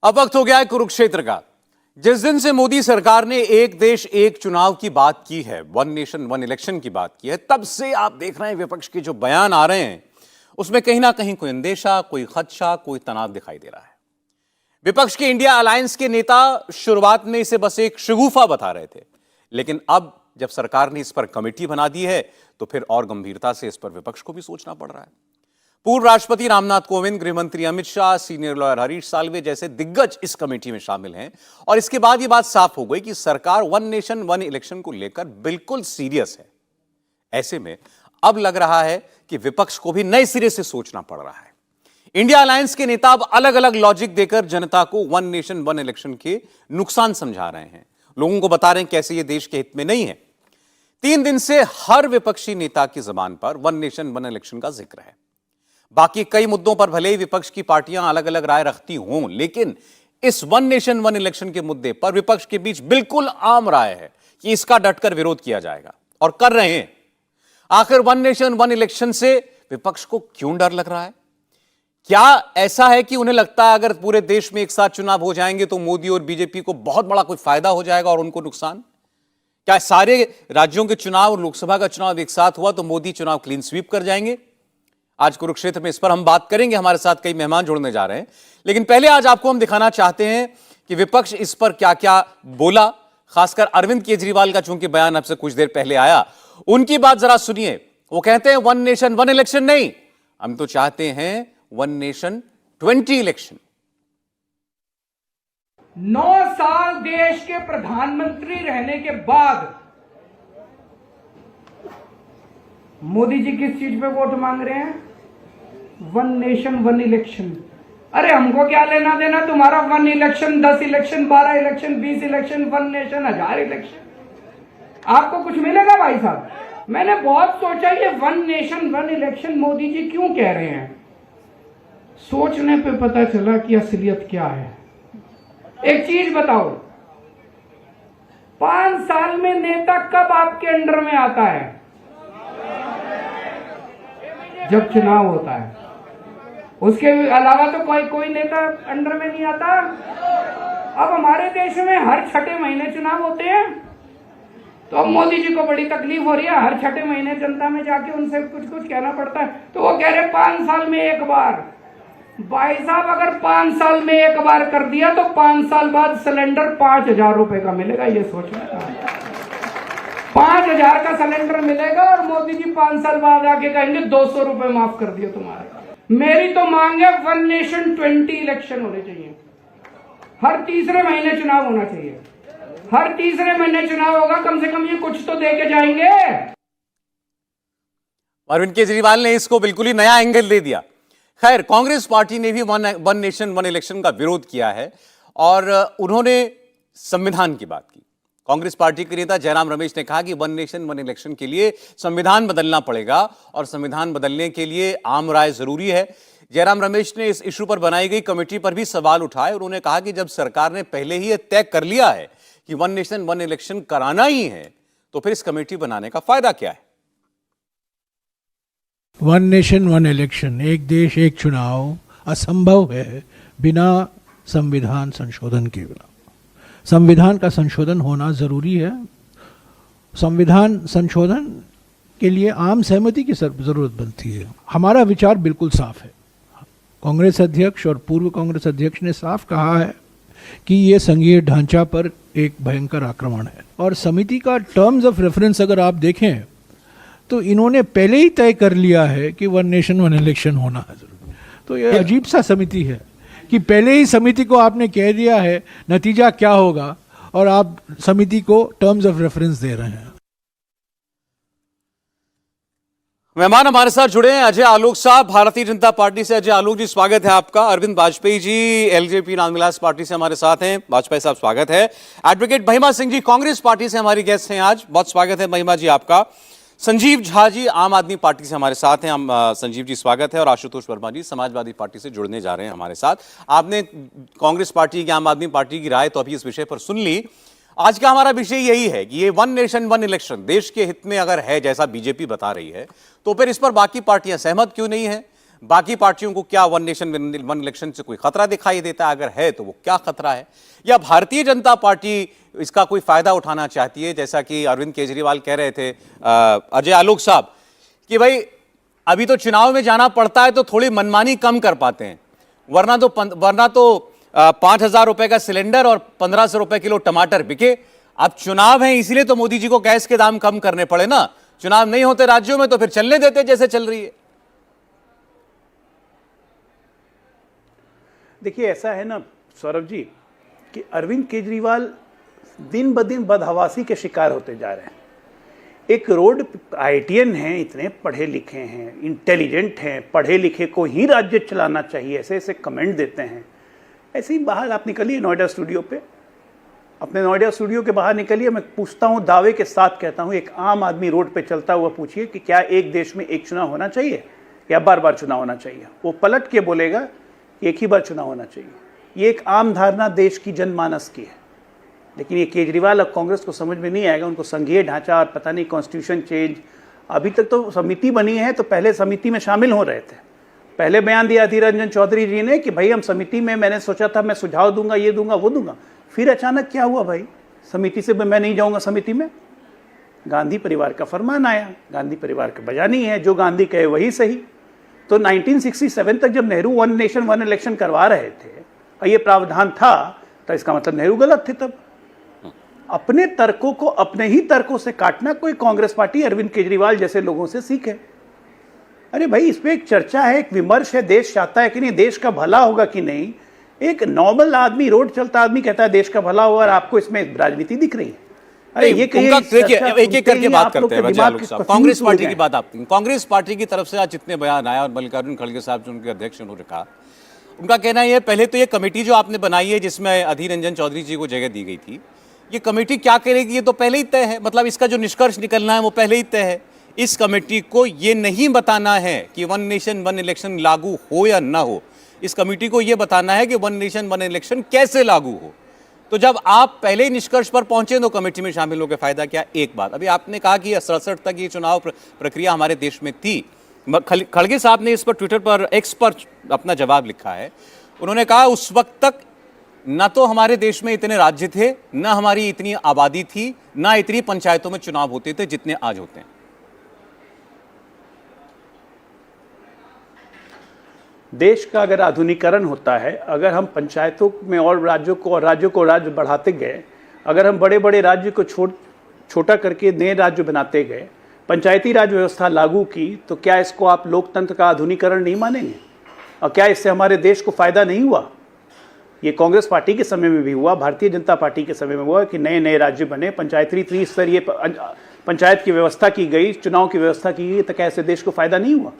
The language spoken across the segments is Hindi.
अब वक्त हो गया है कुरुक्षेत्र का। जिस दिन से मोदी सरकार ने एक देश एक चुनाव की बात की है, वन नेशन वन इलेक्शन की बात की है, तब से आप देख रहे हैं विपक्ष के जो बयान आ रहे हैं उसमें कहीं ना कहीं कोई अंदेशा, कोई खदशा, कोई तनाव दिखाई दे रहा है। विपक्ष के इंडिया अलायंस के नेता शुरुआत में इसे बस एक शगुफा बता रहे थे, लेकिन अब जब सरकार ने इस पर कमेटी बना दी है तो फिर और गंभीरता से इस पर विपक्ष को भी सोचना पड़ रहा है। पूर्व राष्ट्रपति रामनाथ कोविंद, गृहमंत्री अमित शाह, सीनियर लॉयर हरीश साल्वे जैसे दिग्गज इस कमेटी में शामिल हैं और इसके बाद यह बात साफ हो गई कि सरकार वन नेशन वन इलेक्शन को लेकर बिल्कुल सीरियस है। ऐसे में अब लग रहा है कि विपक्ष को भी नए सिरे से सोचना पड़ रहा है। इंडिया अलायंस के नेता अब अलग अलग लॉजिक देकर जनता को वन नेशन वन इलेक्शन के नुकसान समझा रहे हैं, लोगों को बता रहे हैं कैसे यह देश के हित में नहीं है। 3 दिन से हर विपक्षी नेता की जुबान पर वन नेशन वन इलेक्शन का जिक्र है। बाकी कई मुद्दों पर भले ही विपक्ष की पार्टियां अलग अलग राय रखती हों, लेकिन इस वन नेशन वन इलेक्शन के मुद्दे पर विपक्ष के बीच बिल्कुल आम राय है कि इसका डटकर विरोध किया जाएगा और कर रहे हैं। आखिर वन नेशन वन इलेक्शन से विपक्ष को क्यों डर लग रहा है? क्या ऐसा है कि उन्हें लगता है अगर पूरे देश में एक साथ चुनाव हो जाएंगे तो मोदी और बीजेपी को बहुत बड़ा कोई फायदा हो जाएगा और उनको नुकसान? क्या सारे राज्यों के चुनाव और लोकसभा का चुनाव एक साथ हुआ तो मोदी चुनाव क्लीन स्वीप कर जाएंगे? आज कुरुक्षेत्र में इस पर हम बात करेंगे। हमारे साथ कई मेहमान जुड़ने जा रहे हैं, लेकिन पहले आज आपको हम दिखाना चाहते हैं कि विपक्ष इस पर क्या क्या बोला। खासकर अरविंद केजरीवाल का चूंकि बयान अब से कुछ देर पहले आया, उनकी बात जरा सुनिए। वो कहते हैं वन नेशन वन इलेक्शन नहीं, हम तो चाहते हैं वन नेशन 20 इलेक्शन। 9 साल देश के प्रधानमंत्री रहने के बाद मोदी जी किस चीज पे वोट मांग रहे हैं? One nation one election. अरे हमको क्या लेना देना तुम्हारा one election, 10 election, 12 election, 20 election, one nation, 1000 election. आपको कुछ मिलेगा भाई साहब? मैंने बहुत सोचा ये one nation one election Modi ji क्यों कह रहे हैं। सोचने पे पता चला कि असलियत क्या है। एक चीज बताओ, 5 साल में नेता कब आपके अंडर में आता है? जब चुनाव होता है। उसके अलावा तो कोई नेता अंडर में नहीं आता। अब हमारे देश में हर 6ठे महीने चुनाव होते हैं, तो अब मोदी जी को बड़ी तकलीफ हो रही है। हर 6ठे महीने जनता में जाके उनसे कुछ कहना पड़ता है, तो वो कह रहे 5 साल में एक बार। भाई साहब, अगर 5 साल में एक बार कर दिया तो 5 साल बाद सिलेंडर 5000 रुपए का मिलेगा। ये सोचना, 5000 का सिलेंडर मिलेगा और मोदी जी 5 साल बाद आके कहेंगे 200 रुपए माफ कर दिए तुम्हारे। मेरी तो मांग है वन नेशन 20 इलेक्शन होने चाहिए। हर तीसरे महीने चुनाव होना चाहिए। हर तीसरे महीने चुनाव होगा, कम से कम ये कुछ तो दे के जाएंगे। अरविंद केजरीवाल ने इसको बिल्कुल ही नया एंगल दे दिया। खैर, कांग्रेस पार्टी ने भी वन नेशन वन इलेक्शन का विरोध किया है और उन्होंने संविधान की बात की। कांग्रेस पार्टी के नेता जयराम रमेश ने कहा कि वन नेशन वन इलेक्शन के लिए संविधान बदलना पड़ेगा और संविधान बदलने के लिए आम राय जरूरी है। जयराम रमेश ने इस इशू पर बनाई गई कमेटी पर भी सवाल उठाए और उन्होंने कहा कि जब सरकार ने पहले ही यह तय कर लिया है कि वन नेशन वन इलेक्शन कराना ही है, तो फिर इस कमेटी बनाने का फायदा क्या है? वन नेशन वन इलेक्शन, एक देश एक चुनाव असंभव है बिना संविधान संशोधन के। बिना संविधान का संशोधन होना जरूरी है। संविधान संशोधन के लिए आम सहमति की जरूरत बनती है। हमारा विचार बिल्कुल साफ है। कांग्रेस अध्यक्ष और पूर्व कांग्रेस अध्यक्ष ने साफ कहा है कि ये संघीय ढांचा पर एक भयंकर आक्रमण है और समिति का टर्म्स ऑफ रेफरेंस अगर आप देखें तो इन्होंने पहले ही तय कर लिया है कि वन नेशन वन इलेक्शन होना है जरूरी। तो ये अजीब सा समिति है कि पहले ही समिति को आपने कह दिया है नतीजा क्या होगा और आप समिति को टर्म्स ऑफ रेफरेंस दे रहे हैं। मेहमान हमारे साथ जुड़े हैं अजय आलोक साहब, भारतीय जनता पार्टी से। अजय आलोक जी, स्वागत है आपका। अरविंद वाजपेयी जी एलजेपी रामविलास पार्टी से हमारे साथ हैं। वाजपेयी साहब, स्वागत है। एडवोकेट महिमा सिंह जी कांग्रेस पार्टी से हमारी गेस्ट हैं आज, बहुत स्वागत है महिमा जी आपका। संजीव झा जी आम आदमी पार्टी से हमारे साथ हैं, हम संजीव जी स्वागत है। और आशुतोष वर्मा जी समाजवादी पार्टी से जुड़ने जा रहे हैं हमारे साथ। आपने कांग्रेस पार्टी की, आम आदमी पार्टी की राय तो अभी इस विषय पर सुन ली। आज का हमारा विषय यही है कि ये वन नेशन वन इलेक्शन देश के हित में अगर है, जैसा बीजेपी बता रही है, तो फिर इस पर बाकी पार्टियां सहमत क्यों नहीं है? बाकी पार्टियों को क्या वन नेशन वन इलेक्शन से कोई खतरा दिखाई देता है? अगर है तो वो क्या खतरा है? या भारतीय जनता पार्टी इसका कोई फायदा उठाना चाहती है, जैसा कि अरविंद केजरीवाल कह रहे थे, अजय आलोक साहब, कि भाई अभी तो चुनाव में जाना पड़ता है तो थोड़ी मनमानी कम कर पाते हैं, वरना तो 5,000 रुपए का सिलेंडर और 1,500 रुपए किलो टमाटर बिके। अब चुनाव है इसीलिए तो मोदी जी को गैस के दाम कम करने पड़े ना। चुनाव नहीं होते राज्यों में तो फिर चलने देते जैसे चल रही है। देखिए, ऐसा है ना सौरभ जी कि अरविंद केजरीवाल दिन ब दिन बदहवासी के शिकार होते जा रहे हैं। एक रोड आईआईटीएन हैं, इतने पढ़े लिखे हैं, इंटेलिजेंट हैं, पढ़े लिखे को ही राज्य चलाना चाहिए, ऐसे ऐसे कमेंट देते हैं। ऐसे ही बाहर आप निकलिए नोएडा स्टूडियो पे, अपने नोएडा स्टूडियो के बाहर निकलिए, मैं पूछता हूँ, दावे के साथ कहता हूँ, एक आम आदमी रोड पे चलता हुआ पूछिए कि क्या एक देश में एक चुनाव होना चाहिए या बार बार चुनाव होना चाहिए, वो पलट के बोलेगा कि एक ही बार चुनाव होना चाहिए। ये एक आम धारणा देश की जनमानस की है, लेकिन ये केजरीवाल और कांग्रेस को समझ में नहीं आएगा। उनको संघीय ढांचा और पता नहीं कॉन्स्टिट्यूशन चेंज, अभी तक तो समिति बनी है तो पहले समिति में शामिल हो रहे थे। पहले बयान दिया अधीर रंजन चौधरी जी ने कि भाई हम समिति में, मैंने सोचा था मैं सुझाव दूंगा, ये दूंगा, वो दूंगा, फिर अचानक क्या हुआ भाई, समिति से मैं नहीं जाऊंगा समिति में। गांधी परिवार का फरमान आया, गांधी परिवार का बजा नहीं है, जो गांधी कहे वही सही। तो 1967 तक जब Nehru one nation one election करवा रहे थे और ये प्रावधान था, तो इसका मतलब नेहरू गलत थे तब। अपने तर्कों को अपने ही तर्कों से काटना कोई कांग्रेस पार्टी अरविंद केजरीवाल जैसे लोगों से सीखे। अरे भाई, इस पे एक चर्चा है, एक विमर्श है, देश चाहता है कि नहीं, देश का भला होगा कि नहीं। एक नॉर्मल आदमी, रोड चलता आदमी कहता है देश का भला होगा, और आपको इसमें राजनीति दिख रही है। अरे ये एक एक करके बात करते हैं कांग्रेस पार्टी की बात। आप कांग्रेस पार्टी की तरफ से आज जितने बयान आया, और मल्लिकार्जुन खड़गे साहब जो उनके अध्यक्ष उन्होंने कहा, उनका कहना है पहले तो ये कमेटी जो आपने बनाई है जिसमें अधीर रंजन चौधरी जी को जगह दी गई थी, ये कमेटी क्या करेगी ये तो पहले ही तय है। मतलब इसका जो निष्कर्ष निकलना है वो पहले ही तय है। इस कमेटी को ये नहीं बताना है कि वन नेशन वन इलेक्शन लागू हो या ना हो, इस कमेटी को ये बताना है कि वन नेशन वन इलेक्शन कैसे लागू हो। तो जब आप पहले ही निष्कर्ष पर पहुंचे तो कमेटी में शामिल होकर फायदा क्या? एक बात, अभी आपने कहा कि 67 तक ये चुनाव प्रक्रिया हमारे देश में थी। खड़गे साहब ने इस पर ट्विटर पर, एक्स पर अपना जवाब लिखा है। उन्होंने कहा उस वक्त तक ना तो हमारे देश में इतने राज्य थे, ना हमारी इतनी आबादी थी, ना इतनी पंचायतों में चुनाव होते थे जितने आज होते हैं। देश का अगर आधुनिकीकरण होता है, अगर हम पंचायतों में और राज्यों को राज्य बढ़ाते गए, अगर हम बड़े बड़े राज्य को छोटा करके नए राज्य बनाते गए, पंचायती राज व्यवस्था लागू की, तो क्या इसको आप लोकतंत्र का आधुनिकीकरण नहीं मानेंगे? और क्या इससे हमारे देश को फायदा नहीं हुआ? ये कांग्रेस पार्टी के समय में भी हुआ, भारतीय जनता पार्टी के समय में हुआ कि नए नए राज्य बने, पंचायती त्रिस्तरीय पंचायत की व्यवस्था की गई, चुनाव की व्यवस्था की गई, तो क्या इससे देश को फायदा नहीं हुआ?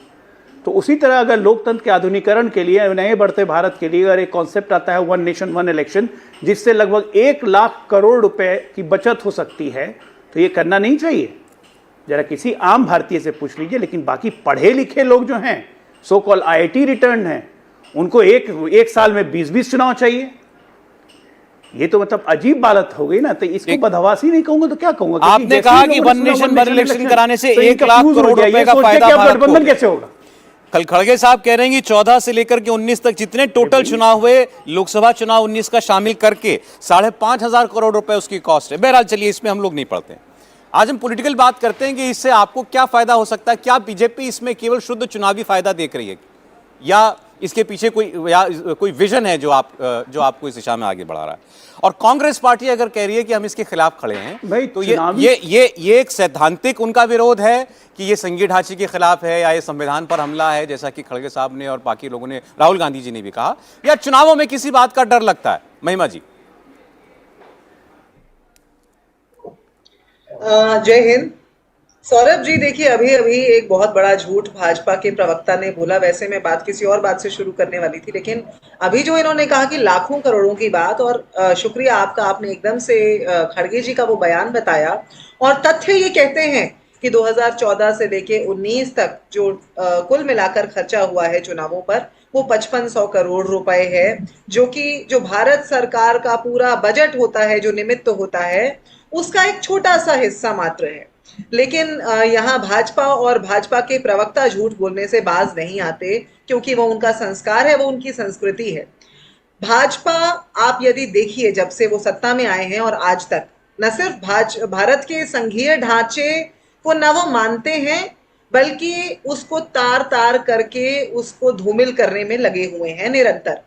तो उसी तरह अगर लोकतंत्र के आधुनिकीकरण के लिए, नए बढ़ते भारत के लिए अगर एक कॉन्सेप्ट आता है वन नेशन वन इलेक्शन, जिससे लगभग 1 लाख करोड़ रुपए की बचत हो सकती है, तो ये करना नहीं चाहिए। जरा किसी आम भारतीय से पूछ लीजिए। लेकिन बाकी पढ़े लिखे लोग जो हैं, सो कॉल आईआईटी रिटर्न हैं, उनको एक साल में 20-20 चुनाव चाहिए। ये तो मतलब अजीब बात हो गई ना। तो इसको बदहवासी नहीं कहूंगा तो क्या कहूंगा? आपने कहा कि वन नेशन वन इलेक्शन कराने से 1 लाख करोड़ रुपए का फायदा गठबंधन कैसे होगा? कल खड़गे साहब कह रहे हैं कि 14 से लेकर के 19 तक जितने टोटल चुनाव हुए, लोकसभा चुनाव 19 का शामिल करके 5,500 करोड़ रुपए उसकी कॉस्ट है। बहरहाल चलिए, इसमें हम लोग नहीं पढ़ते हैं। आज हम पॉलिटिकल बात करते हैं कि इससे आपको क्या फायदा हो सकता है। क्या बीजेपी इसमें केवल शुद्ध चुनावी फायदा देख रही है, या इसके पीछे कोई विजन है जो आपको इस दिशा में आगे बढ़ा रहा है? और कांग्रेस पार्टी अगर कह रही है कि हम इसके खिलाफ खड़े हैं, भाई तो ये एक सैद्धांतिक उनका विरोध है कि ये संघीय ढांचे के खिलाफ है, या ये संविधान पर हमला है, जैसा कि खड़गे साहब ने और बाकी लोगों ने, राहुल गांधी जी ने भी कहा, या चुनावों में किसी बात का डर लगता है? महिमा जी। जय हिंद। सौरभ जी, देखिए अभी अभी एक बहुत बड़ा झूठ भाजपा के प्रवक्ता ने बोला। वैसे मैं बात किसी और बात से शुरू करने वाली थी, लेकिन अभी जो इन्होंने कहा कि लाखों करोड़ों की बात, और शुक्रिया आपका, आपने एकदम से खड़गे जी का वो बयान बताया। और तथ्य ये कहते हैं कि 2014 से लेके 19 तक जो कुल मिलाकर खर्चा हुआ है चुनावों पर, वो 5500 करोड़ रुपए है, जो भारत सरकार का पूरा बजट होता है, जो निमित्त होता है, उसका एक छोटा सा हिस्सा मात्र है। लेकिन यहाँ भाजपा और भाजपा के प्रवक्ता झूठ बोलने से बाज नहीं आते, क्योंकि वो उनका संस्कार है, वो उनकी संस्कृति है। भाजपा, आप यदि देखिए जब से वो सत्ता में आए हैं और आज तक, न सिर्फ भारत के संघीय ढांचे को न वो मानते हैं, बल्कि उसको तार तार करके उसको धूमिल करने में लगे हुए हैं निरंतर।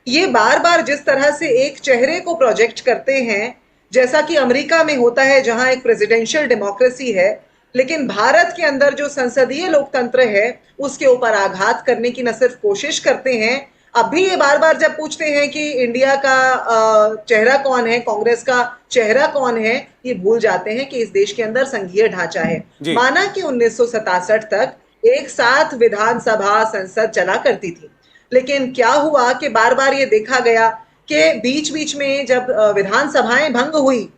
ये बार बार जिस तरह से एक चेहरे को प्रोजेक्ट करते हैं, जैसा कि अमेरिका में होता है जहां एक प्रेसिडेंशियल डेमोक्रेसी है, लेकिन भारत के अंदर जो संसदीय लोकतंत्र है उसके ऊपर आघात करने की न सिर्फ कोशिश करते हैं, अब भी ये बार बार जब पूछते हैं कि इंडिया का चेहरा कौन है, कांग्रेस का चेहरा कौन है, ये भूल जाते हैं कि इस देश के अंदर संघीय ढांचा है। माना कि 1967 तक एक साथ विधानसभा संसद चला करती थी, लेकिन क्या हुआ कि बार बार ये देखा गया कि बीच बीच में जब विधानसभाएं भंग हुई,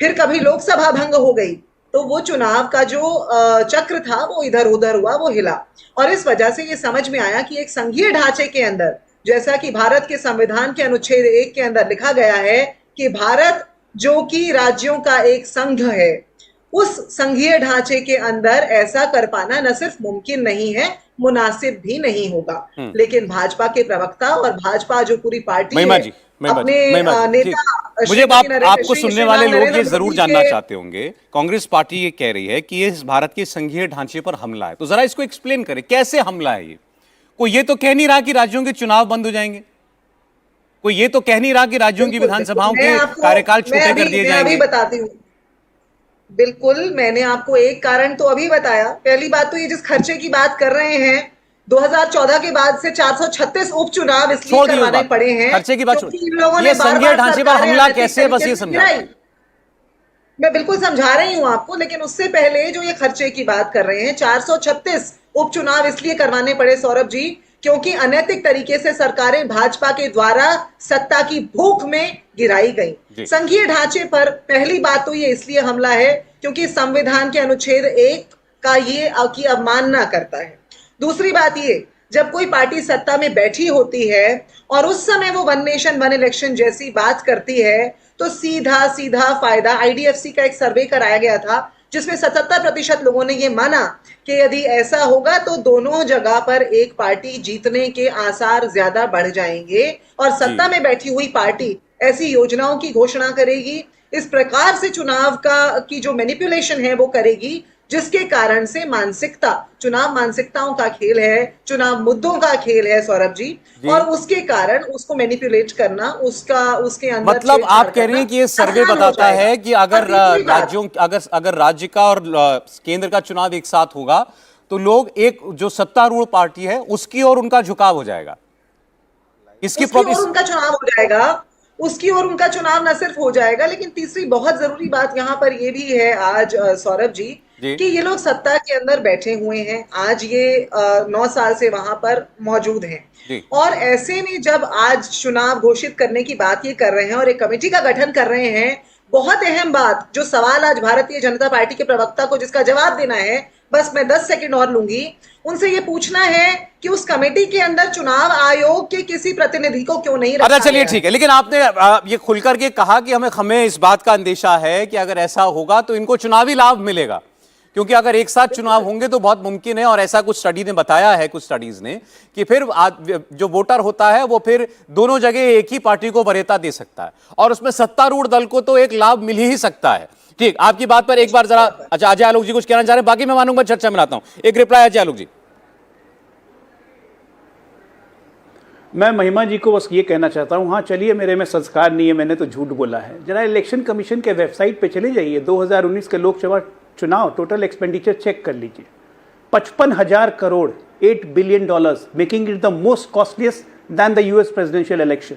फिर कभी लोकसभा भंग हो गई, तो वो चुनाव का जो चक्र था वो इधर उधर हुआ, वो हिला। और इस वजह से ये समझ में आया कि एक संघीय ढांचे के अंदर, जैसा कि भारत के संविधान के अनुच्छेद 1 के अंदर लिखा गया है कि भारत जो कि राज्यों का एक संघ है, उस संघीय ढांचे के अंदर ऐसा कर पाना न सिर्फ मुमकिन नहीं है, मुनासिब भी नहीं होगा। लेकिन भाजपा के प्रवक्ता और भाजपा जो पूरी पार्टी है, अपने नेता, मुझे आपको सुनने वाले लोग ये जरूर जानना चाहते होंगे, कांग्रेस पार्टी ये कह रही है कि ये भारत के संघीय ढांचे पर हमला है, तो जरा इसको एक्सप्लेन करें, कैसे हमला है ये? कोई ये तो कह नहीं रहा कि राज्यों के चुनाव बंद हो जाएंगे, कोई ये तो कह नहीं रहा कि राज्यों की विधानसभाओं के कार्यकाल छोटे कर दिए जाएंगे। बताती हूँ, बिल्कुल, मैंने आपको एक कारण तो अभी बताया। पहली बात तो ये जिस खर्चे की बात कर रहे हैं, 2014 के बाद से 436 उपचुनाव इसलिए करवाने पड़े हैं, खर्चे की बात इन लोगों ने ये संघीय ढांचे पर हमला कैसे, बस ये समझा। मैं बिल्कुल समझा रही हूं आपको, लेकिन उससे पहले जो ये खर्चे की बात कर रहे हैं, 436 उपचुनाव इसलिए करवाने पड़े सौरभ जी, क्योंकि अनैतिक तरीके से सरकारें भाजपा के द्वारा सत्ता की भूख में गिराई गई। संघीय ढांचे पर पहली बात तो ये इसलिए हमला है क्योंकि संविधान के अनुच्छेद 1 का ये की अवमानना करता है। दूसरी बात ये, जब कोई पार्टी सत्ता में बैठी होती है और उस समय वो वन नेशन वन इलेक्शन जैसी बात करती है, तो सीधा सीधा फायदा, आईडीएफसी का एक सर्वे कराया गया था जिसमें 77% लोगों ने ये माना कि यदि ऐसा होगा तो दोनों जगह पर एक पार्टी जीतने के आसार ज्यादा बढ़ जाएंगे और सत्ता में बैठी हुई पार्टी ऐसी योजनाओं की घोषणा करेगी, इस प्रकार से चुनाव की जो मैनिपुलेशन है वो करेगी, जिसके कारण से चुनाव मानसिकताओं का खेल है, चुनाव मुद्दों का खेल है सौरभ जी, और उसके कारण उसको मैनिपुलेट करना, उसके अंदर मतलब आप कह रही हैं कि ये सर्वे बताता है कि अगर राज्यों अगर राज्य का और केंद्र का चुनाव एक साथ होगा तो लोग एक जो सत्तारूढ़ पार्टी है उसकी ओर उनका झुकाव हो जाएगा, उनका चुनाव हो जाएगा, उसकी ओर उनका चुनाव न सिर्फ हो जाएगा, लेकिन तीसरी बहुत जरूरी बात यहाँ पर यह भी है आज सौरभ जी कि ये लोग सत्ता के अंदर बैठे हुए हैं, आज ये 9 साल से वहां पर मौजूद हैं, और ऐसे में जब आज चुनाव घोषित करने की बात ये कर रहे हैं और एक कमेटी का गठन कर रहे हैं, बहुत अहम बात, जो सवाल आज भारतीय जनता पार्टी के प्रवक्ता को जिसका जवाब देना है, बस मैं 10 सेकंड और लूंगी, उनसे ये पूछना है कि उस कमेटी के अंदर चुनाव आयोग के किसी प्रतिनिधि को क्यों नहीं रखा? अच्छा चलिए ठीक है, लेकिन आपने ये खुलकर के कहा कि हमें इस बात का अंदेशा है कि अगर ऐसा होगा तो इनको चुनावी लाभ मिलेगा, क्योंकि अगर एक साथ चुनाव होंगे तो बहुत मुमकिन है, और ऐसा कुछ स्टडी ने बताया है, कुछ स्टडीज ने, कि फिर जो वोटर होता है वो फिर दोनों जगह एक ही पार्टी को वरीयता दे सकता है, और उसमें सत्तारूढ़ दल को तो एक लाभ मिल ही सकता है। ठीक, आपकी बात पर एक बार जरा, अच्छा अजय आलोक जी कुछ कहना चाह रहे हैं, बाकी मैं मानूंगा चर्चा में लाता हूं। एक रिप्लाई अजय आलोक जी। मैं महिमा जी को बस ये कहना चाहता हूं, हाँ चलिए, मेरे में संस्कार नहीं है, मैंने तो झूठ बोला है। जरा इलेक्शन कमीशन के वेबसाइट पे चले जाइए, 2019 के लोकसभा चुनाव टोटल एक्सपेंडिचर चेक कर लीजिए, 55,000 crore, $8 billion, making it the most costliest than the US presidential election.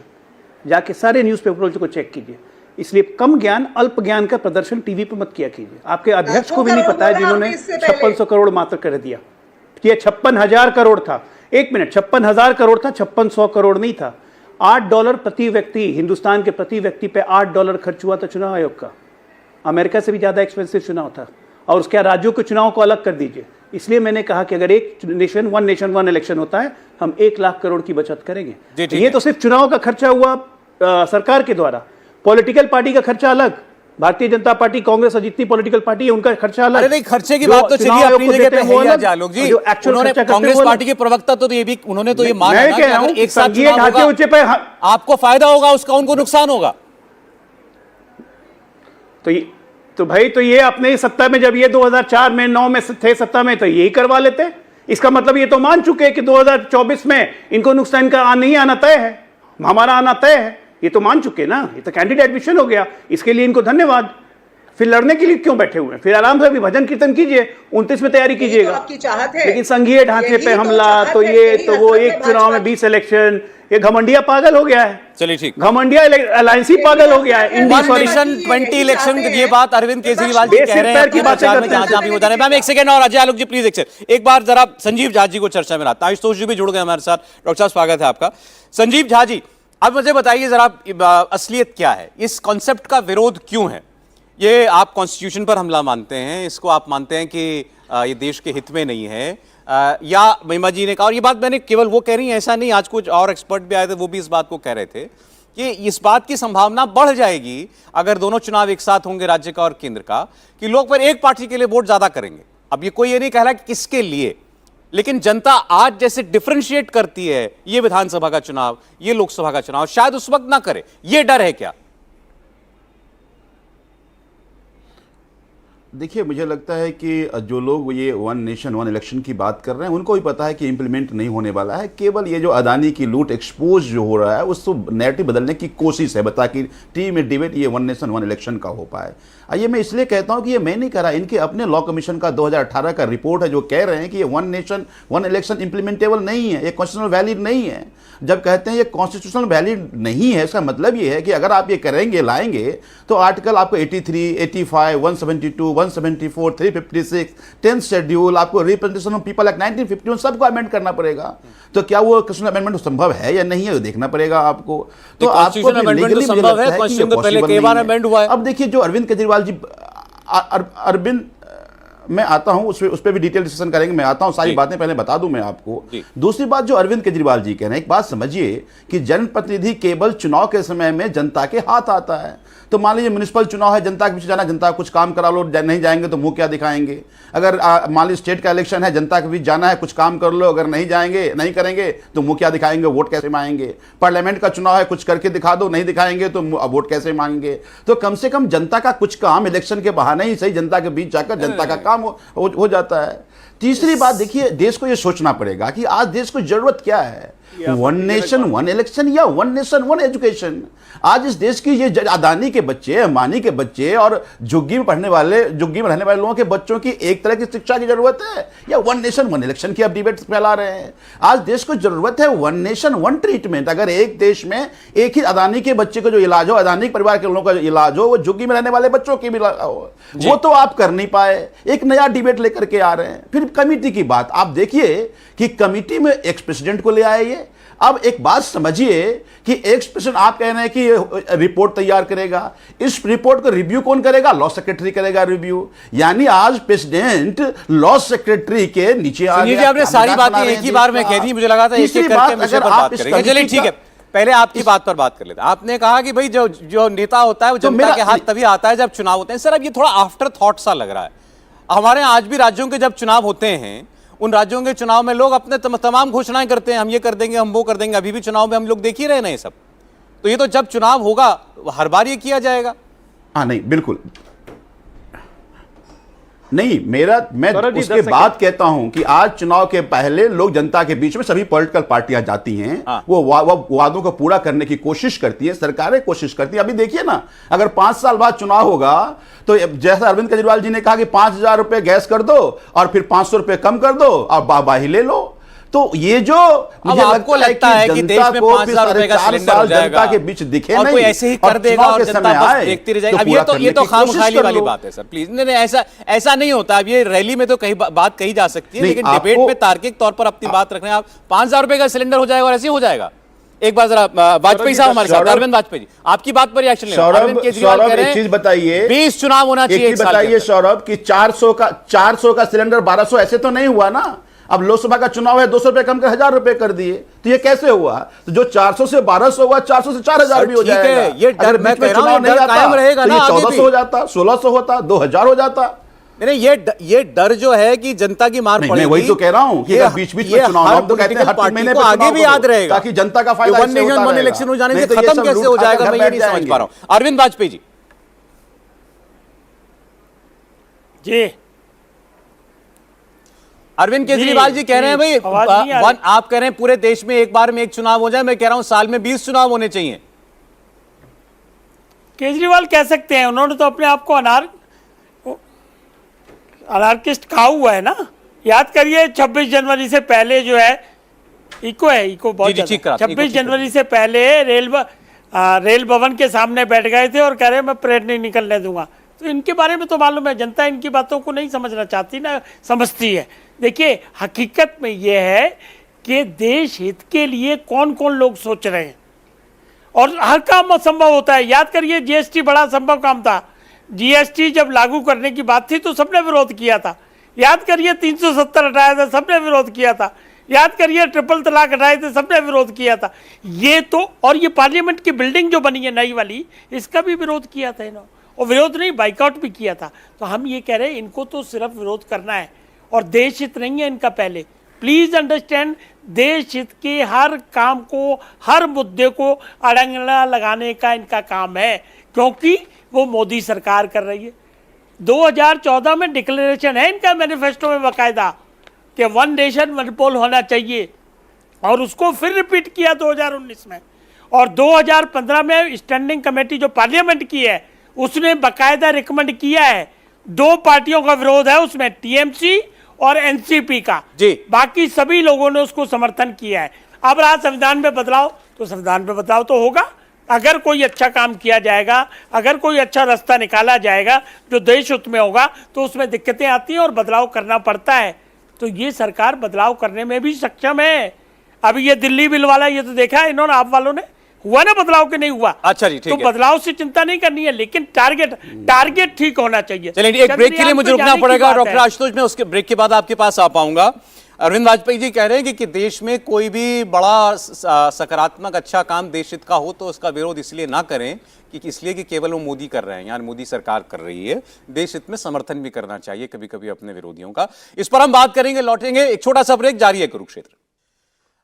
जाके सारे न्यूज़पेपर को चेक कीजिए। इसलिए कम ज्ञान, अल्प ज्ञान का प्रदर्शन टीवी पे मत किया कीजिए। आपके अध्यक्ष को भी नहीं पता है जिन्होंने 5600 करोड़ मात्र कर दिया, ये 56,000 करोड़ था। एक मिनट, 56,000 करोड़ था, 5600 करोड़ नहीं था। $8 प्रति व्यक्ति, हिंदुस्तान के प्रति व्यक्ति पे $8 खर्च हुआ था चुनाव आयोग का। अमेरिका से भी ज्यादा एक्सपेंसिव चुनाव था। और उसके राज्यों के चुनाव को अलग कर दीजिए। इसलिए मैंने कहा कि अगर एक नेशन वन इलेक्शन होता है, हम 1 लाख करोड़ की बचत करेंगे। ये तो सिर्फ चुनाव का खर्चा हुआ सरकार के द्वारा, पॉलिटिकल पार्टी का खर्चा अलग, भारतीय जनता पार्टी, कांग्रेस और जितनी पॉलिटिकल पार्टी है उनका खर्चा अलग। अरे नहीं, खर्चे की जो बात तो चुनाव चलिए आयोग अपनी को जगह देते पे हैं वो है अलग, आलोक जी। जो actual उन्होंने खर्चा करते हैं कांग्रेस वो अलग। पार्टी के प्रवक्ता तो ये भी उन्होंने तो ये माना मैं ना कह कि रहा अगर हूं एक साथ संघीय चुनाव ढांचे होगा, ऊंचे पे आपको फायदा होगा उसका, उनको नुकसान होगा। तो भाई तो ये अपने सत्ता में, जब ये 2004 में 9 में थे सत्ता में, तो यही करवा लेते। इसका मतलब ये तो मान चुके हैं कि 2024 में इनको नुकसान का नहीं आना तय है, हमारा आना तय है, ये तो मान चुके ना। ये तो कैंडिडेट एडमिशन हो गया, इसके लिए इनको धन्यवाद। फिर लड़ने के लिए क्यों बैठे हुए हैं? फिर आराम से भजन कीर्तन कीजिए, 29 में तैयारी कीजिएगा। तो आपकी चाहत है, लेकिन संघीय ढांचे यही पे तो हमला, चाहत तो है, ये यही तो वो हसरत है एक चुनाव में भाजपा 20 इलेक्शन, ये घमंडिया पागल हो गया है। चलिए ठीक, घमंडिया अलायंसी पागल हो गया है। इंडी वन सॉरी, नेशन 20 इलेक्शन, ये बात अरविंद केजरीवाल जी कह रहे हैं पैर की अपने बातें प्रचार में, करते हैं। जहां भी बता रहे हैं। मैम एक सेकंड और अजय आलोक जी प्लीज एक बार जरा संजीव झा जी को चर्चा में लाता हूं। आशुतोष जी भी जुड़ गए हमारे साथ। डॉक्टर साहब स्वागत है आपका। संजीव झा जी, अब मुझे बताइए जरा असलियत क्या है, इस कॉन्सेप्ट का विरोध क्यों है? ये आप कॉन्स्टिट्यूशन पर हमला मानते हैं, इसको आप मानते हैं कि ये देश के हित में नहीं है, या महिमा जी ने कहा, और ये बात मैंने केवल वो कह रही है ऐसा नहीं, आज कुछ और एक्सपर्ट भी आए थे वो भी इस बात को कह रहे थे कि इस बात की संभावना बढ़ जाएगी अगर दोनों चुनाव एक साथ होंगे, राज्य का और केंद्र का, कि लोग फिर एक पार्टी के लिए वोट ज्यादा करेंगे। अब ये कोई ये नहीं कह रहा कि किसके लिए, लेकिन जनता आज जैसे डिफरेंशिएट करती है, ये विधानसभा का चुनाव, ये लोकसभा का चुनाव, शायद उस वक्त ना करे, ये डर है क्या? देखिए, मुझे लगता है कि जो लोग ये वन नेशन वन इलेक्शन की बात कर रहे हैं उनको भी पता है कि इम्प्लीमेंट नहीं होने वाला है। केवल ये जो अदानी की लूट एक्सपोज जो हो रहा है उसको नैरेटिव बदलने की कोशिश है, ताकि टीवी में डिबेट ये वन नेशन वन इलेक्शन का हो पाए। ये मैं इसलिए कहता हूं कि ये मैं नहीं कह रहा, इनके अपने लॉ कमीशन का 2018 का रिपोर्ट है जो कह रहे हैं कि ये one nation one election implementable नहीं है, ये कॉन्स्टिट्यूशनल वैलिड नहीं है। जब कहते हैं ये कॉन्स्टिट्यूशनल वैलिड नहीं है, इसका मतलब ये है कि अगर आप ये करेंगे, लाएंगे, तो आर्टिकल आपको 83, 85, 172, 174, 356, 10th शेड्यूल, आपको रिप्रेजेंटेशन ऑफ पीपल एक्ट 1951 सबको अमेंड करना पड़ेगा। तो क्या वो कॉन्स्टिट्यूशनल अमेंडमेंट संभव है या नहीं है, देखना पड़ेगा आपको। तो आपको अमेंडमेंट संभव है, कॉन्स्टिट्यूशन तो पहले कई बार अमेंड हुआ है। अब देखिए, जो अरविंद केजरीवाल जी, अरविंद, मैं आता हूं उस पर भी डिटेल डिस्कशन करेंगे, मैं आता हूं, सारी बातें पहले बता दूं मैं आपको। दूसरी बात जो अरविंद केजरीवाल जी कह रहे हैं, एक बात समझिए कि जनप्रतिनिधि केवल चुनाव के समय में जनता के हाथ आता है। तो मान लीजिए म्युनिसिपल चुनाव है, जनता के पीछे जाना, जनता कुछ काम करा लो, नहीं जाएंगे तो मुंह क्या दिखाएंगे। अगर मान लीजिए स्टेट का इलेक्शन है, जनता के बीच जाना है, कुछ काम कर लो, अगर नहीं जाएंगे, नहीं करेंगे तो मुंह क्या दिखाएंगे, वोट कैसे मांगेंगे। पार्लियामेंट का चुनाव है, कुछ करके दिखा दो, नहीं दिखाएंगे तो वोट कैसे मांगेंगे। तो कम से कम जनता का कुछ काम इलेक्शन के बहाने ही सही जनता के बीच जाकर जनता का काम हो जाता है। तीसरी बात देखिए, देश को यह सोचना पड़ेगा कि आज देश को जरूरत क्या है, वन नेशन वन इलेक्शन या वन नेशन वन एजुकेशन। आज इस देश की ये अदानी के बच्चे, अंबानी के बच्चे और झुग्गी में रहने वाले लोगों के बच्चों की एक तरह की शिक्षा की जरूरत है, या वन नेशन वन इलेक्शन की आप डिबेट फैला रहे हैं। आज देश को जरूरत है वन नेशन वन ट्रीटमेंट। अगर एक देश में एक ही अदानी के बच्चे को जो इलाज हो, अदानी परिवार के लोगों का इलाज हो, वो झुग्गी में रहने वाले बच्चों की भी हो, वो तो आप कर नहीं पाए। एक नया डिबेट लेकर के आ रहे हैं। फिर कमिटी की बात आप देखिए कि कमिटी में एक्स प्रेसिडेंट को ले आए ये। अब एक बात समझिए कि एक्स प्रेसिडेंट आप कह रहे हैं कि रिपोर्ट तैयार करेगा, इस रिपोर्ट को रिव्यू कौन करेगा? लॉ सेक्रेटरी करेगा रिव्यू। यानी आज प्रेसिडेंट लॉ सेक्रेटरी के नीचे आ गया। आपने सारी बातें एक ही बार में कह दी, मुझे लगा था एक एक करके विषय पर बात करेंगे। चलिए ठीक है, पहले आपकी बात पर बात कर लेते हैं। आपने कहा कि भाई जो नेता होता है वो जनता के हाथ तभी आता है जब चुनाव होते हैं। सर अब ये थोड़ा आफ्टर थॉट सा लग रहा है। हमारे आज भी राज्यों के जब चुनाव होते हैं, उन राज्यों के चुनाव में लोग अपने तमाम घोषणाएं करते हैं, हम ये कर देंगे, हम वो कर देंगे। अभी भी चुनाव में हम लोग देख ही रहे हैं ये सब। तो ये तो जब चुनाव होगा हर बार ये किया जाएगा। हाँ नहीं, बिल्कुल नहीं। मैं उसके बाद कहता हूं कि आज चुनाव के पहले लोग जनता के बीच में सभी पॉलिटिकल पार्टियां जाती हैं। वो वादों को पूरा करने की कोशिश करती है, सरकारें कोशिश करती है। अभी देखिए ना, अगर 5 साल बाद चुनाव होगा तो जैसा अरविंद केजरीवाल जी ने कहा कि 5,000 रुपए गैस कर दो और फिर 500 रुपए कम कर दो और बाही ले लो। तो ये जो मुझे लगता है कि देश में 5,000 रुपए का सिलेंडर हो जाएगा, जनता के बीच दिखे और नहीं, कोई ऐसे ही कर देगा और जनता बस देखती रह जाएगी। अब ये तो खामखाली वाली बात है सर, प्लीज। नहीं, ऐसा नहीं होता। अब ये रैली में तो कहीं बात कही जा सकती है, लेकिन डिबेट में तार्किक तौर पर अपनी बात रखने आप 5,000 रुपए का सिलेंडर हो जाएगा और ऐसे हो जाएगा। एक बार जरा वाजपेयी साहब हमारे साथ, अरविंद वाजपेयी जी, आपकी बात पर रिएक्शन लेना। अरविंद केजरीवाल कह रहे हैं, एक चीज बताइए, 20 चुनाव होना चाहिए। बताइए सौरभ कि 400 का सिलेंडर 1200 ऐसे तो नहीं हुआ ना। अब लोकसभा का चुनाव है, 200 रुपए कम कर 1000 रुपए कर दिए, तो ये कैसे हुआ? तो जो 400 से 1200 हुआ, 400 से 4000 भी हो ठीक है, जाएगा। ये डर अगर मैं बीच में कह रहा हूं, चुनाव नहीं डर आता, कायम रहेगा तो ना ये आगे 1400 भी। हो जाता, 1600 होता, 2000 हो जाता। नहीं, ये डर जो है कि जनता की मार नहीं, पड़ेगी, मैं वही तो कह रहा हूं कि अगर बीच-बीच में चुनाव हो, तो कहते हैं हर 3 महीने पे आगे चुनाव भी करो, याद रहेगा, ताकि जनता का फायदा वन इससे नेशन होता वन रहेगा। इलेक्शन हो जाने नहीं से तो ये खत्म सब कैसे लूट हो खा जाएगा, कर मैं घर ये बैठ नहीं समझ पा रहा हूं। अरविंद वाजपेयी जी। जी अरविंद केजरीवाल जी कह रहे हैं भाई, आवाज नहीं आ रही। आप कह रहे हैं पूरे देश में एक बार में एक चुनाव हो जाए, मैं कह रहा हूं साल में 20 चुनाव होने चाहिए। केजरीवाल कह सकते हैं, उन्होंने तो अपने आप को अनार्किस्ट कहा हुआ है ना। याद करिए 26 जनवरी से पहले जो है इको बहुत जी, ठीक ज्यादा। करा, 26 जनवरी से पहले रेल भवन के सामने बैठ गए थे और कह रहे मैं परेड नहीं निकलने दूंगा। तो इनके बारे में तो मालूम है, जनता इनकी बातों को नहीं समझना चाहती ना, समझती है। देखिए हकीकत में यह है कि देश हित के लिए कौन कौन लोग सोच रहे हैं और हर काम संभव होता है। याद करिए जीएसटी बड़ा संभव काम था। जीएसटी जब लागू करने की बात थी तो सबने विरोध किया था। याद करिए 370 हटाया था, सबने विरोध किया था। याद करिए ट्रिपल तलाक हटाए थे, सबने विरोध किया था। ये तो, और ये पार्लियामेंट की बिल्डिंग जो बनी है नई वाली, इसका भी विरोध किया था इन्होंने, और विरोध नहीं बाइकआउट भी किया था। तो हम ये कह रहे हैं इनको तो सिर्फ विरोध करना है और देश हित नहीं है इनका। पहले प्लीज अंडरस्टैंड, देश हित के हर काम को, हर मुद्दे को अड़ंगा लगाने का इनका काम है, क्योंकि वो मोदी सरकार कर रही है। 2014 में डिक्लेरेशन है इनका मैनिफेस्टो में बाकायदा कि वन नेशन वन पोल होना चाहिए, और उसको फिर रिपीट किया 2019 में। और 2015 में स्टैंडिंग कमेटी जो पार्लियामेंट की है उसने बाकायदा रिकमेंड किया है। 2 पार्टियों का विरोध है उसमें, टीएमसी और एनसीपी का जी। बाकी सभी लोगों ने उसको समर्थन किया है। अब रहा संविधान में बदलाव, तो संविधान में बदलाव तो होगा। अगर कोई अच्छा काम किया जाएगा, अगर कोई अच्छा रास्ता निकाला जाएगा जो देश हित में होगा, तो उसमें दिक्कतें आती हैं और बदलाव करना पड़ता है। तो ये सरकार बदलाव करने में भी सक्षम है। अभी ये दिल्ली बिल वाला, ये तो देखा है इन्होंने, आप वालों ने, हुआ ना बदलाव के नहीं हुआ। अच्छा जी, ठीक तो है। बदलाव से चिंता नहीं करनी है, लेकिन टारगेट ठीक होना चाहिए। चलिए, एक ब्रेक के लिए मुझे रुकना पड़ेगा डॉक्टर आशुतोष, मैं उसके ब्रेक के बाद आपके पास आ पाऊंगा। अरविंद वाजपेयी जी कह रहे हैं कि देश में कोई भी बड़ा सकारात्मक अच्छा काम देश हित का हो तो उसका विरोध इसलिए ना करें कि इसलिए कि केवल वो मोदी कर रहे हैं, यानी मोदी सरकार कर रही है। देश हित में समर्थन भी करना चाहिए कभी कभी अपने विरोधियों का। इस पर हम बात करेंगे, लौटेंगे। एक छोटा सा ब्रेक, जारी है कुरुक्षेत्र।